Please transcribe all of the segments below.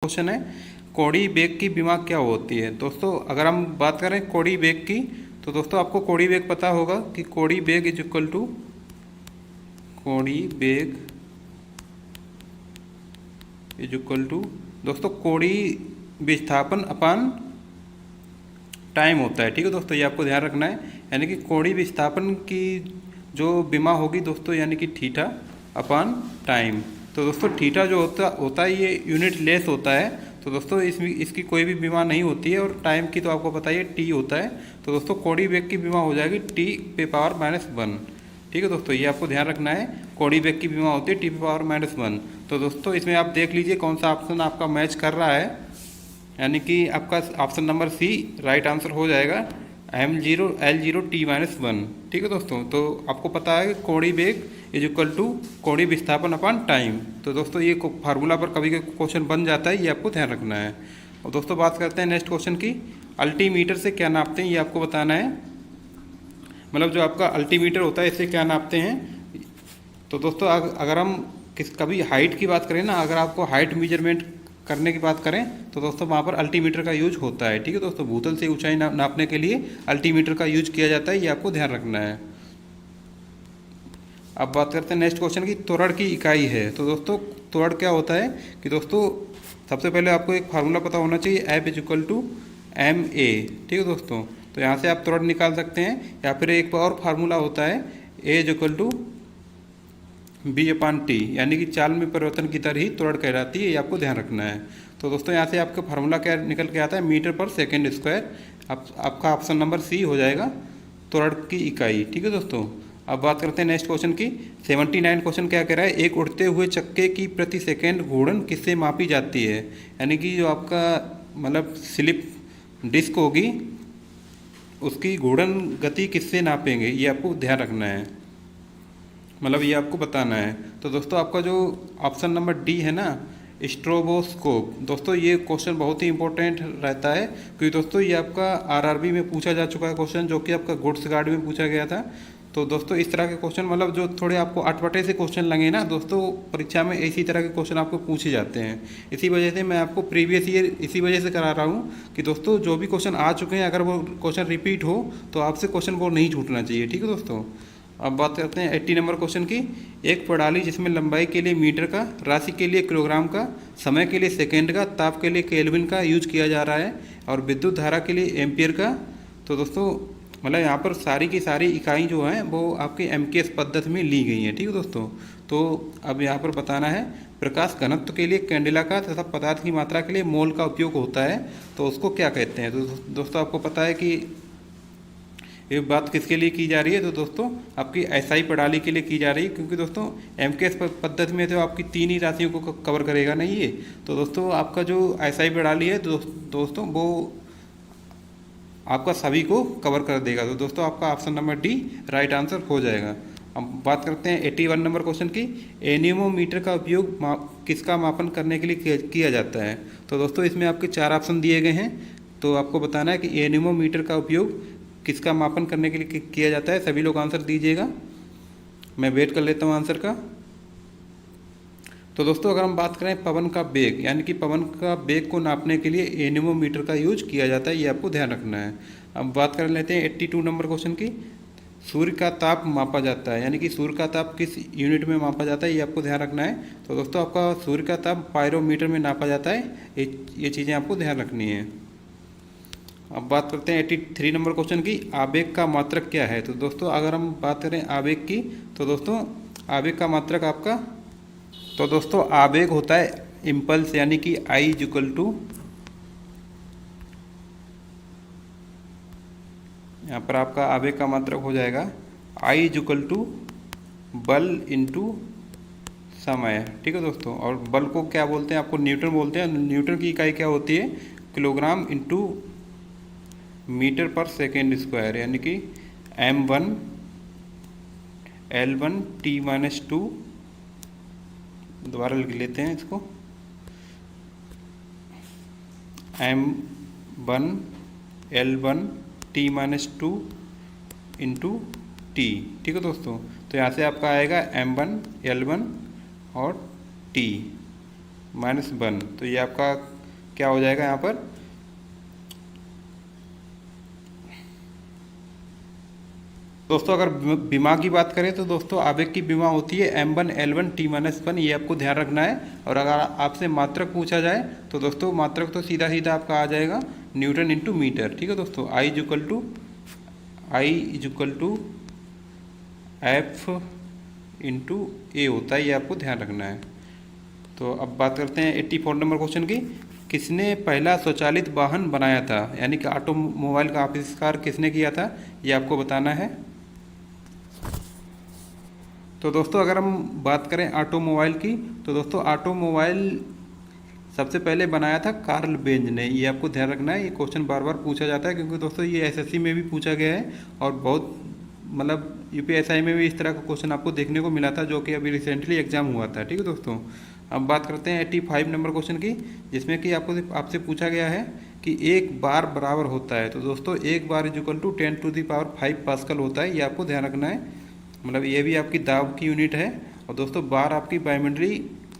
Question है, कौड़ी bag की बीमा क्या होती है। दोस्तों अगर हम बात करें कौड़ी बेग की, तो दोस्तों आपको कौड़ी बेग पता होगा कि कौड़ी बेग इज इक्वल टू कौड़ी बेग इज इक्वल टू दोस्तों कौड़ी विस्थापन अपान टाइम होता है। ठीक है दोस्तों, ये आपको ध्यान रखना है। यानी कि कौड़ी विस्थापन की जो बीमा होगी दोस्तों, यानी कि थीटा अपान टाइम। तो दोस्तों थीटा जो होता है ये यूनिट लेस होता है। तो दोस्तों इसकी कोई भी बीमा नहीं होती है। और टाइम की तो आपको पता ही है टी होता है। तो दोस्तों कौड़ी बेग की बीमा हो जाएगी टी पे पावर -1। ठीक है दोस्तों, ये आपको ध्यान रखना है। कौड़ी बेग की बीमा होती है टी पे पावर -1। तो दोस्तों इसमें आप देख लीजिए कौन सा ऑप्शन आपका मैच कर रहा है। यानी कि आपका option number C right answer हो जाएगा M0L0T-1। ठीक है दोस्तों, तो आपको पता है कि कौड़ी बेग इज इक्वल टू कौड़ी विस्थापन अपान टाइम। तो दोस्तों ये फार्मूला पर कभी कभी क्वेश्चन बन जाता है, ये आपको ध्यान रखना है। और दोस्तों बात करते हैं नेक्स्ट क्वेश्चन की, अल्टीमीटर से क्या नापते हैं, ये आपको बताना है। मतलब जो आपका अल्टीमीटर होता है इससे क्या नापते हैं। तो दोस्तों अगर हम कभी हाइट की बात करें ना, अगर आपको हाइट मेजरमेंट करने की बात करें तो दोस्तों वहाँ पर अल्टीमीटर का यूज होता है। ठीक है दोस्तों, भूतल से ऊंचाई नापने के लिए अल्टीमीटर का यूज किया जाता है, ये आपको ध्यान रखना है। अब बात करते हैं नेक्स्ट क्वेश्चन की, त्वरण की इकाई है। तो दोस्तों त्वरण क्या होता है कि दोस्तों सबसे पहले आपको एक फार्मूला पता होना चाहिए, F is equal to ma। ठीक है दोस्तों, तो यहाँ से आप त्वरण निकाल सकते हैं। या फिर एक और फार्मूला होता है A is equal to B/T, यानी कि चाल में परिवर्तन की दर ही त्वरण कहलाती है, ये आपको ध्यान रखना है। तो दोस्तों यहाँ से आपका फार्मूला क्या निकल के आता है, मीटर पर सेकेंड स्क्वायर। आपका ऑप्शन नंबर सी हो जाएगा त्वरण की इकाई। ठीक है दोस्तों, अब बात करते हैं नेक्स्ट क्वेश्चन की। 79 क्वेश्चन क्या कह रहा है, एक उड़ते हुए चक्के की प्रति सेकेंड घूर्णन किससे मापी जाती है। यानी कि जो आपका मतलब स्लिप डिस्क होगी उसकी घूर्णन गति किससे नापेंगे, ये आपको ध्यान रखना है। मतलब ये आपको बताना है। तो दोस्तों आपका जो ऑप्शन नंबर डी है ना, स्ट्रोबोस्कोप। दोस्तों ये क्वेश्चन बहुत ही इंपॉर्टेंट रहता है, क्योंकि दोस्तों ये आपका आरआरबी में पूछा जा चुका है क्वेश्चन, जो कि आपका गुड्स गार्ड में पूछा गया था। तो दोस्तों इस तरह के क्वेश्चन मतलब जो थोड़े आपको अटपटे से क्वेश्चन लगे ना दोस्तों, परीक्षा में इसी तरह के क्वेश्चन आपको पूछे जाते हैं। इसी वजह से मैं आपको प्रीवियस ईयर इसी वजह से करा रहा हूँ कि दोस्तों जो भी क्वेश्चन आ चुके हैं, अगर वो क्वेश्चन रिपीट हो तो आपसे क्वेश्चन वो नहीं छूटना चाहिए। ठीक है दोस्तों, अब बात करते हैं 80 नंबर क्वेश्चन की। एक प्रणाली जिसमें लंबाई के लिए मीटर का, राशि के लिए किलोग्राम का, समय के लिए सेकेंड का, ताप के लिए केल्विन का यूज किया जा रहा है और विद्युत धारा के लिए एम्पियर का। तो दोस्तों मतलब यहाँ पर सारी की सारी इकाई जो हैं वो आपकी MKS पद्धति में ली गई हैं। ठीक है दोस्तों, तो अब यहाँ पर बताना है, प्रकाश घनत्व के लिए कैंडेला का तथा पदार्थ की मात्रा के लिए मोल का उपयोग होता है, तो उसको क्या कहते हैं। तो दोस्तों आपको पता है कि ये बात किसके लिए की जा रही है। तो दोस्तों आपकी SI प्रणाली के लिए की जा रही है, क्योंकि दोस्तों MKS पद्धति में तो आपकी 3 ही राशियों को कवर करेगा ना ये। तो दोस्तों आपका जो SI प्रणाली है दोस्तों वो आपका सभी को कवर कर देगा। तो दोस्तों आपका option number D right answer हो जाएगा। अब बात करते हैं 81 नंबर क्वेश्चन की, एनीमोमीटर का उपयोग किसका मापन करने के लिए किया जाता है। तो दोस्तों इसमें आपके 4 ऑप्शन दिए गए हैं। तो आपको बताना है कि एनीमोमीटर का उपयोग किसका मापन करने के लिए किया जाता है। सभी लोग आंसर दीजिएगा, मैं वेट कर लेता हूँ आंसर का। तो दोस्तों अगर हम बात करें पवन का वेग, यानी कि पवन का वेग को नापने के लिए एनीमोमीटर का यूज किया जाता है, ये आपको ध्यान रखना है। अब बात कर लेते हैं 82 नंबर क्वेश्चन की, सूर्य का ताप मापा जाता है, यानी कि सूर्य का ताप किस यूनिट में मापा जाता है, ये आपको ध्यान रखना है। तो दोस्तों आपका सूर्य का ताप पायरोमीटर में नापा जाता है, ये चीज़ें आपको ध्यान रखनी है। अब बात करते हैं 83 नंबर क्वेश्चन की, आवेग का मात्रक क्या है। तो दोस्तों अगर हम बात करें आवेग की, तो दोस्तों आवेग का मात्रक आपका, तो दोस्तों आवेग होता है इम्पल्स, यानी कि I इज इक्वल टू, यहाँ पर आपका आवेग का मात्रक हो जाएगा I इज इक्वल टू बल इंटू समय। ठीक है दोस्तों, और बल को क्या बोलते हैं, आपको न्यूटन बोलते हैं। न्यूटन की इकाई क्या होती है, किलोग्राम इंटू मीटर पर सेकेंड स्क्वायर, यानी कि M1 L1 T-2, दोबारा लिख लेते हैं इसको, M1 L1 T-2 into T। ठीक है दोस्तों, तो यहाँ से आपका आएगा M1 L1 और T -1। तो ये आपका क्या हो जाएगा यहाँ पर। दोस्तों अगर बीमा की बात करें तो दोस्तों आवेग की बीमा होती है M1 L1 T-1, ये आपको ध्यान रखना है। और अगर आपसे मात्रक पूछा जाए तो दोस्तों मात्रक तो सीधा सीधा आपका आ जाएगा न्यूटन इंटू मीटर। ठीक है दोस्तों, I is equal to F into A होता है, ये आपको ध्यान रखना है। तो अब बात करते हैं 84 नंबर क्वेश्चन की। किसने पहला स्वचालित वाहन बनाया था, यानी कि ऑटोमोबाइल का आविष्कार किसने किया था, ये आपको बताना है। तो दोस्तों अगर हम बात करें ऑटोमोबाइल की तो दोस्तों ऑटोमोबाइल सबसे पहले बनाया था कार्ल बेंज ने, ये आपको ध्यान रखना है। ये क्वेश्चन बार बार पूछा जाता है क्योंकि दोस्तों ये एसएससी में भी पूछा गया है और बहुत मतलब यूपीएसआई में भी इस तरह का क्वेश्चन आपको देखने को मिला था, जो कि अभी रिसेंटली एग्जाम हुआ था। ठीक है दोस्तों, अब बात करते हैं 85 नंबर क्वेश्चन की, जिसमें कि आपसे पूछा गया है कि एक बार बराबर होता है। तो दोस्तों एक बार इज इक्वल टू 10⁵ पास्कल होता है, ये आपको ध्यान रखना है। मतलब ये भी आपकी दाब की यूनिट है और दोस्तों बार आपकी बायोमेट्री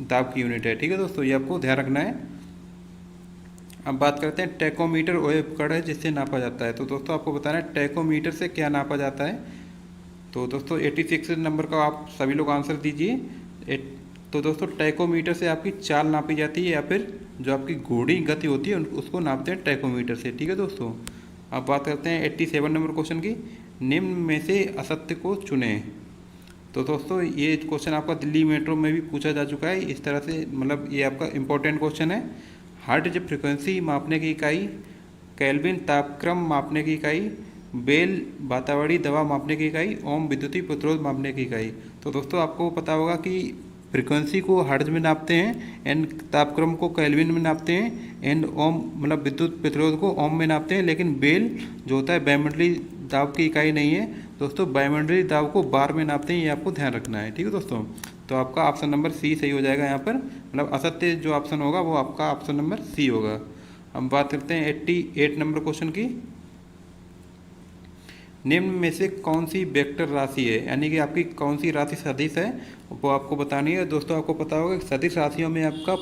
दाब की यूनिट है। ठीक है दोस्तों, ये आपको ध्यान रखना है। अब बात करते हैं टैकोमीटर वह उपकरण है जिससे नापा जाता है। तो दोस्तों आपको बताना है टैकोमीटर से क्या नापा जाता है। तो दोस्तों 86 नंबर का आप सभी लोग आंसर दीजिए। तो दोस्तों टैकोमीटर से आपकी चाल नापी जाती है या फिर जो आपकी घोड़ी गति होती है उसको नापते हैं टैकोमीटर से। ठीक है दोस्तों, अब बात करते हैं 87 नंबर क्वेश्चन की। निम्न में से असत्य को चुनें। तो दोस्तों ये क्वेश्चन आपका दिल्ली मेट्रो में भी पूछा जा चुका है इस तरह से, मतलब ये आपका इम्पोर्टेंट क्वेश्चन है। हर्ट्ज फ्रिक्वेंसी मापने की इकाई, केल्विन तापक्रम मापने की इकाई, बेल वातावरणीय दबाव मापने की इकाई, ओम विद्युतीय प्रतिरोध मापने की इकाई। तो दोस्तों आपको पता होगा कि फ्रिक्वेंसी को हर्ट्ज में नापते हैं, एंड तापक्रम को केल्विन में नापते हैं, एंड ओम मतलब विद्युत प्रतिरोध को ओम में नापते हैं। लेकिन बेल जो होता है बायोमेट्री दाब की इकाई नहीं है दोस्तों, बायोमेट्री दाब को बार में नापते हैं, ये आपको ध्यान रखना है। ठीक है दोस्तों, तो आपका ऑप्शन नंबर सी सही हो जाएगा यहाँ पर, मतलब असत्य जो ऑप्शन होगा वो आपका ऑप्शन नंबर सी होगा। हम बात करते हैं 88 नंबर क्वेश्चन की। निम्न में से कौन सी वेक्टर राशि है, यानी कि आपकी कौन सी राशि सदिश है वो आपको बतानी है। दोस्तों आपको पता होगा कि सदिश राशियों में आपका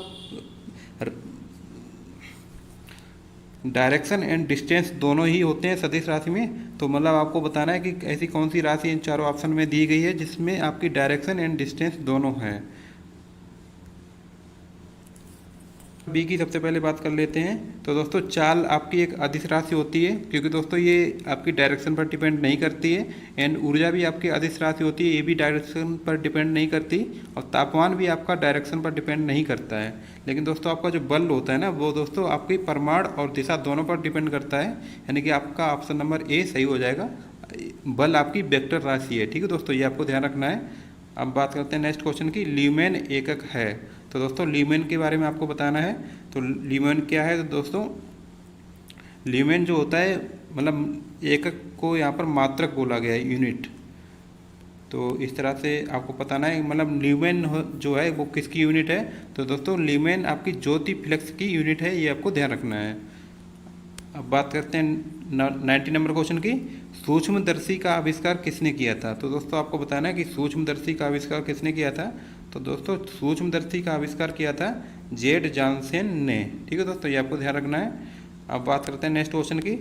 डायरेक्शन एंड डिस्टेंस दोनों ही होते हैं सदिश राशि में। तो मतलब आपको बताना है कि ऐसी कौन सी राशि इन चारों ऑप्शन में दी गई है जिसमें आपकी डायरेक्शन एंड डिस्टेंस दोनों हैं। बी की सबसे पहले बात कर लेते हैं। तो दोस्तों चाल आपकी एक अदिश राशि होती है, क्योंकि दोस्तों ये आपकी डायरेक्शन पर डिपेंड नहीं करती है। एंड ऊर्जा भी आपकी अदिश राशि होती है, ये भी डायरेक्शन पर डिपेंड नहीं करती। और तापमान भी आपका डायरेक्शन पर डिपेंड नहीं करता है। लेकिन दोस्तों आपका जो बल होता है ना, वो दोस्तों आपकी परिमाण और दिशा दोनों पर डिपेंड करता है, यानी कि आपका ऑप्शन नंबर ए सही हो जाएगा। बल आपकी वेक्टर राशि है। ठीक है दोस्तों, ये आपको ध्यान रखना है। अब बात करते हैं नेक्स्ट क्वेश्चन की। ल्यूमेन एकक है। तो दोस्तों ल्यूमेन के बारे में आपको बताना है। तो ल्यूमेन क्या है, तो दोस्तों ल्यूमेन जो होता है मतलब एकक को यहाँ पर मात्रक बोला गया है, यूनिट। तो इस तरह से आपको बताना है, मतलब ल्यूमेन जो है वो किसकी यूनिट है। तो दोस्तों ल्यूमेन आपकी ज्योति फ्लक्स की यूनिट है, ये आपको ध्यान रखना है। अब बात करते हैं 90 नंबर क्वेश्चन की। सूक्ष्मदर्शी का आविष्कार किसने किया था। तो दोस्तों आपको बताना है कि सूक्ष्मदर्शी का आविष्कार किसने किया था। तो दोस्तों सूक्ष्मदर्शी का आविष्कार किया था जेड जॉनसन ने। ठीक है दोस्तों, ये आपको ध्यान रखना है। अब बात करते हैं नेक्स्ट क्वेश्चन की।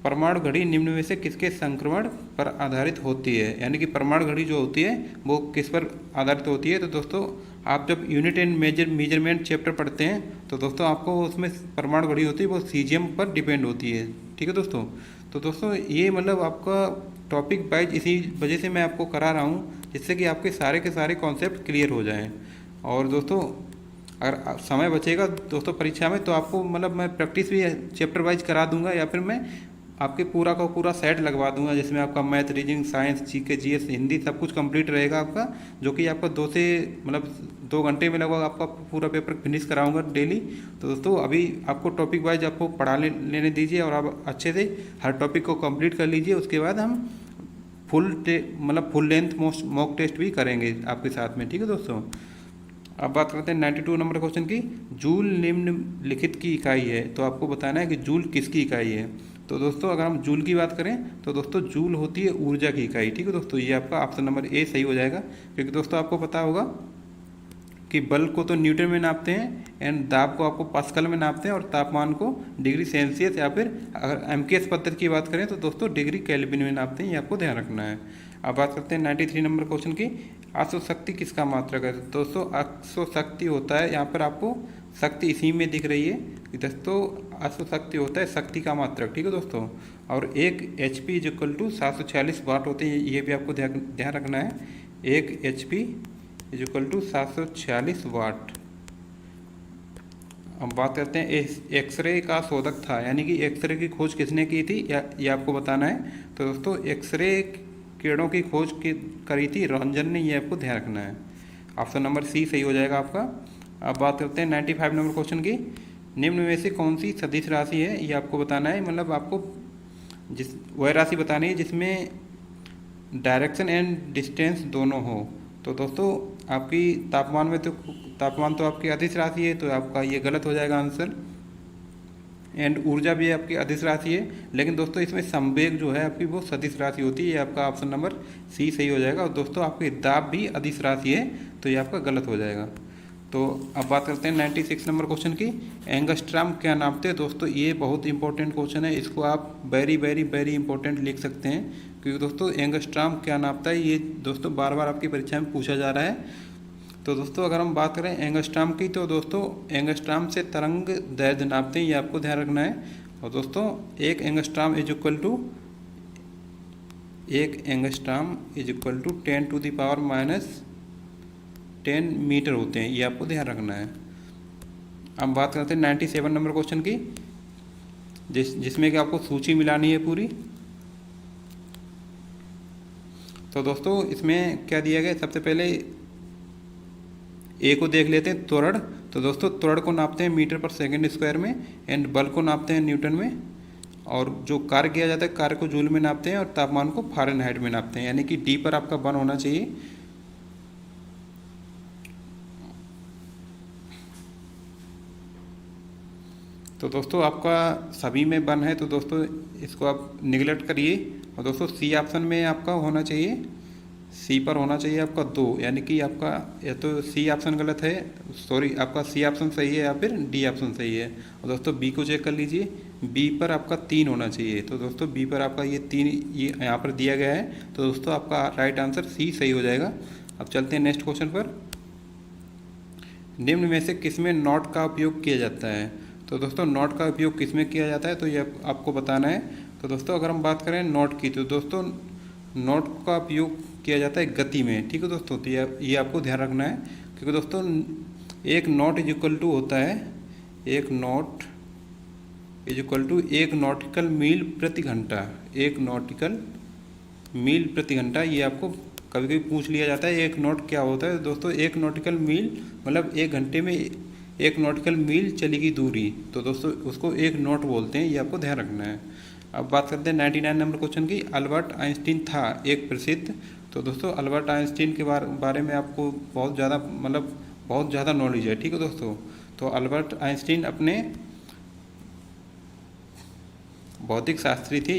परमाणु घड़ी निम्न में से किसके संक्रमण पर आधारित होती है, यानी कि परमाणु घड़ी जो होती है वो किस पर आधारित होती है। तो दोस्तों आप जब यूनिट एंड मेजरमेंट चैप्टर पढ़ते हैं तो दोस्तों आपको उसमें परमाणु घड़ी होती है वो सीजियम पर डिपेंड होती है। ठीक है दोस्तों, तो दोस्तों ये मतलब आपका टॉपिक वाइज इसी वजह से मैं आपको करा रहा हूँ, जिससे कि आपके सारे के सारे कॉन्सेप्ट क्लियर हो जाएँ। और दोस्तों अगर समय बचेगा दोस्तों परीक्षा में तो आपको मतलब मैं प्रैक्टिस भी चैप्टर वाइज करा दूंगा, या फिर मैं आपके पूरा का पूरा सेट लगवा दूंगा, जिसमें आपका math, reasoning, science, GK, GS, Hindi सब कुछ कंप्लीट रहेगा आपका, जो कि आपका 2 घंटे में लगभग आपका पूरा पेपर फिनिश कराऊंगा डेली। तो दोस्तों अभी आपको टॉपिक वाइज आपको पढ़ा लेने दीजिए और आप अच्छे से हर टॉपिक को कंप्लीट कर लीजिए। उसके बाद हम फुल लेंथ मॉक टेस्ट भी करेंगे आपके साथ में। ठीक है दोस्तों, अब बात करते हैं 92 नंबर क्वेश्चन की। जूल निम्नलिखित की इकाई है। तो आपको बताना है कि जूल किसकी इकाई है। तो दोस्तों अगर हम जूल की बात करें तो दोस्तों जूल होती है ऊर्जा की इकाई। ठीक है दोस्तों, ये आपका ऑप्शन नंबर ए सही हो जाएगा, क्योंकि दोस्तों आपको पता होगा कि बल को तो न्यूटन में नापते हैं एंड दाब को आपको पास्कल में नापते हैं और तापमान को डिग्री सेल्सियस या फिर अगर एमकेएस पद्धति की बात करें तो दोस्तों डिग्री केल्विन में नापते हैं, ये आपको ध्यान रखना है। अब बात करते हैं 93 नंबर क्वेश्चन की, अश्व शक्ति किसका मात्रक है। दोस्तों अश्व शक्ति होता है, यहाँ पर आपको शक्ति इसी में दिख रही है कि दोस्तों अश्व शक्ति होता है शक्ति का मात्रक, ठीक है दोस्तों। और एक एच पी इक्वल टू 746 वाट होते हैं, ये भी आपको ध्यान रखना है। एक एच पी इक्वल टू 746 वाट। अब बात करते हैं एक्सरे का शोधक था, यानी कि एक्सरे की खोज किसने की थी ये आपको बताना है। तो दोस्तों एक्सरे किरणों की खोज करी थी रंजन ने, ये आपको ध्यान रखना है। ऑप्शन नंबर सी सही हो जाएगा आपका। अब बात करते हैं 95 नंबर क्वेश्चन की, निम्न में से कौन सी सदिश राशि है, ये आपको बताना है। मतलब आपको वह राशि बतानी है जिसमें डायरेक्शन एंड डिस्टेंस दोनों हो। तो दोस्तों आपकी तापमान तो आपकी अदिश राशि है, तो आपका ये गलत हो जाएगा आंसर। एंड ऊर्जा भी आपकी अदिश राशि है, लेकिन दोस्तों इसमें संवेग जो है आपकी वो सदिश राशि होती है, ये आपका ऑप्शन नंबर सी सही हो जाएगा। और दोस्तों आपकी दाब भी अदिश राशि है, तो ये आपका गलत हो जाएगा। तो अब बात करते हैं 96 नंबर क्वेश्चन की, एंगस्ट्राम क्या नापते हैं। दोस्तों ये बहुत इंपॉर्टेंट क्वेश्चन है, इसको आप वेरी वेरी वेरी इंपॉर्टेंट लिख सकते हैं, क्योंकि दोस्तों एंगस्ट्राम क्या नापता है ये दोस्तों बार बार आपकी परीक्षा में पूछा जा रहा है। तो दोस्तों अगर हम बात करें एंगस्ट्राम की, तो दोस्तों एंगस्ट्राम से तरंग दैर्घ्य नापते हैं, ये आपको ध्यान रखना है। और दोस्तों एक angstrom is equal to 10⁻⁻10 metre होते हैं, ये आपको ध्यान रखना है। अब बात करते हैं 97 नंबर क्वेश्चन की, जिसमें कि आपको सूची मिलानी है पूरी। तो दोस्तों इसमें क्या दिया गया, सबसे पहले ए को देख लेते हैं, त्वरण। तो दोस्तों त्वरण को नापते हैं मीटर पर सेकंड स्क्वायर में, एंड बल को नापते हैं न्यूटन में, और जो कार्य किया जाता है कार्य को जूल में नापते हैं, और तापमान को फ़ारेनहाइट में नापते हैं, यानी कि डी पर आपका 1 होना चाहिए। तो दोस्तों आपका सभी में 1 है, तो दोस्तों इसको आप निगलेक्ट करिए। और दोस्तों सी ऑप्शन में आपका होना चाहिए, सी पर होना चाहिए आपका 2, यानी कि आपका या तो सी ऑप्शन गलत है, सॉरी आपका सी ऑप्शन सही है या फिर डी ऑप्शन सही है। और दोस्तों बी को चेक कर लीजिए, बी पर आपका 3 होना चाहिए। तो दोस्तों बी पर आपका ये 3 ये यहाँ पर दिया गया है, तो दोस्तों आपका राइट आंसर सी सही हो जाएगा। अब चलते हैं नेक्स्ट क्वेश्चन पर, निम्न में से किसमें नॉट का उपयोग किया जाता है। तो दोस्तों नॉट का उपयोग किसमें किया जाता है, तो ये आपको बताना है। तो दोस्तों अगर हम बात करें नॉट की, तो दोस्तों नॉट का उपयोग किया जाता है गति में, ठीक है दोस्तों। तो ये आपको ध्यान रखना है, क्योंकि दोस्तों एक नॉट इज इक्वल टू होता है, एक knot is equal to 1 nautical मील प्रति घंटा। 1 नॉटिकल मील प्रति घंटा, ये आपको कभी कभी पूछ लिया जाता है, 1 नॉट क्या होता है। दोस्तों 1 नॉटिकल मील मतलब 1 घंटे में 1 नॉटिकल मील चली गई दूरी, तो दोस्तों उसको 1 नॉट बोलते हैं, ये आपको ध्यान रखना है। अब बात करते हैं 99 नंबर क्वेश्चन की, अल्बर्ट आइंस्टीन था एक प्रसिद्ध। तो दोस्तों अल्बर्ट आइंस्टीन के बारे में आपको बहुत ज़्यादा नॉलेज है, ठीक है दोस्तों। तो अल्बर्ट आइंस्टीन अपने भौतिक शास्त्री थे।